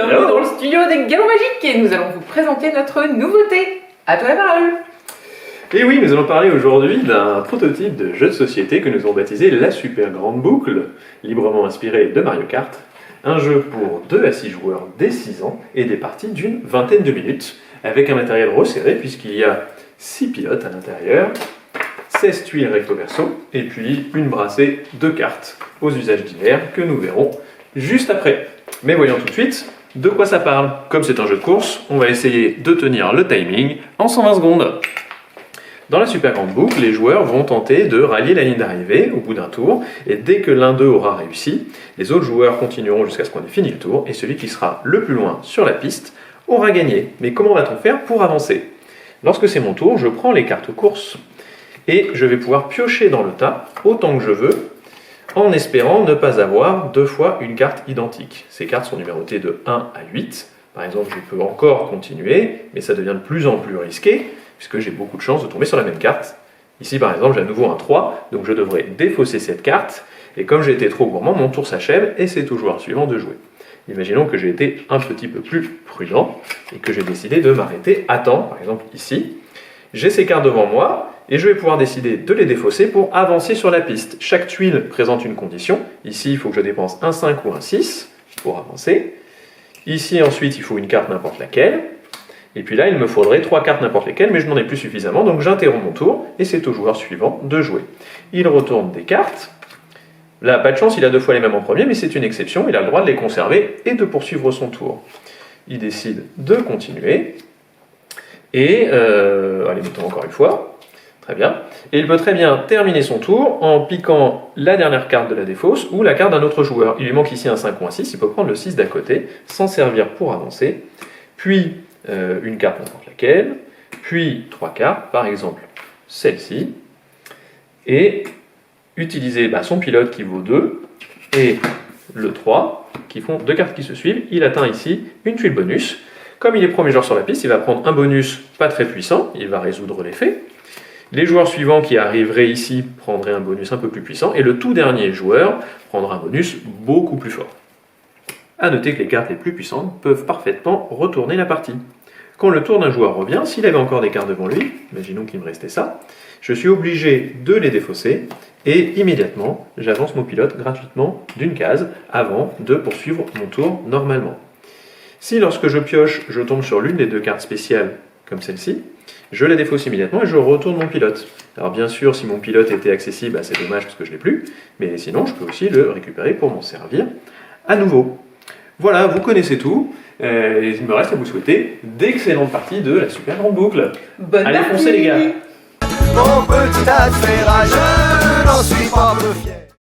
bienvenue dans le studio des Galops Magiques et nous allons vous présenter notre nouveauté. À toi la parole. Et oui, nous allons parler aujourd'hui d'un prototype de jeu de société que nous avons baptisé la Super Grande Boucle, librement inspiré de Mario Kart. Un jeu pour 2 à 6 joueurs dès 6 ans et des parties d'une vingtaine de minutes, avec un matériel resserré puisqu'il y a 6 pilotes à l'intérieur, 16 tuiles recto verso et puis une brassée de cartes aux usages divers que nous verrons juste après. Mais voyons tout de suite de quoi ça parle. Comme c'est un jeu de course, on va essayer de tenir le timing en 120 secondes. Dans la Super Grande Boucle, les joueurs vont tenter de rallier la ligne d'arrivée au bout d'un tour, et dès que l'un d'eux aura réussi, les autres joueurs continueront jusqu'à ce qu'on ait fini le tour, et celui qui sera le plus loin sur la piste aura gagné. Mais comment va-t-on faire pour avancer? Lorsque c'est mon tour, je prends les cartes courses, et je vais pouvoir piocher dans le tas autant que je veux, en espérant ne pas avoir 2 fois une carte identique. Ces cartes sont numérotées de 1 à 8. Par exemple, je peux encore continuer, mais ça devient de plus en plus risqué, puisque j'ai beaucoup de chances de tomber sur la même carte. Ici, par exemple, j'ai à nouveau un 3, donc je devrais défausser cette carte, et comme j'ai été trop gourmand, mon tour s'achève, et c'est au joueur suivant de jouer. Imaginons que j'ai été un petit peu plus prudent, et que j'ai décidé de m'arrêter à temps, par exemple ici. J'ai ces cartes devant moi, et je vais pouvoir décider de les défausser pour avancer sur la piste. Chaque tuile présente une condition. Ici, il faut que je dépense un 5 ou un 6 pour avancer. Ici, ensuite, il faut une carte n'importe laquelle. Et puis là, il me faudrait 3 cartes n'importe lesquelles, mais je n'en ai plus suffisamment, donc j'interromps mon tour, et c'est au joueur suivant de jouer. Il retourne des cartes. Là, pas de chance, il a 2 fois les mêmes en premier, mais c'est une exception, il a le droit de les conserver et de poursuivre son tour. Il décide de continuer, et... allez, mettons encore une fois. Très bien. Et il peut très bien terminer son tour en piquant la dernière carte de la défausse ou la carte d'un autre joueur. Il lui manque ici un 5 ou un 6, il peut prendre le 6 d'à côté, s'en servir pour avancer, puis une carte n'importe laquelle, puis 3 cartes, par exemple celle-ci, et utiliser son pilote qui vaut 2, et le 3, qui font 2 cartes qui se suivent. Il atteint ici une tuile bonus. Comme il est premier joueur sur la piste, il va prendre un bonus pas très puissant, il va résoudre l'effet. Les joueurs suivants qui arriveraient ici prendraient un bonus un peu plus puissant, et le tout dernier joueur prendra un bonus beaucoup plus fort. A noter que les cartes les plus puissantes peuvent parfaitement retourner la partie. Quand le tour d'un joueur revient, s'il avait encore des cartes devant lui, imaginons qu'il me restait ça, je suis obligé de les défausser, et immédiatement, j'avance mon pilote gratuitement d'une case avant de poursuivre mon tour normalement. Si lorsque je pioche, je tombe sur l'une des 2 cartes spéciales, comme celle-ci, je la défausse immédiatement et je retourne mon pilote. Alors bien sûr, si mon pilote était accessible, c'est dommage parce que je ne l'ai plus, mais sinon je peux aussi le récupérer pour m'en servir à nouveau. Voilà, vous connaissez tout, et il me reste à vous souhaiter d'excellentes parties de la Super Grande Boucle. Bonne Allez, partie. foncez les gars! Mon petit tas de ferraille, je n'en suis pas peu fier.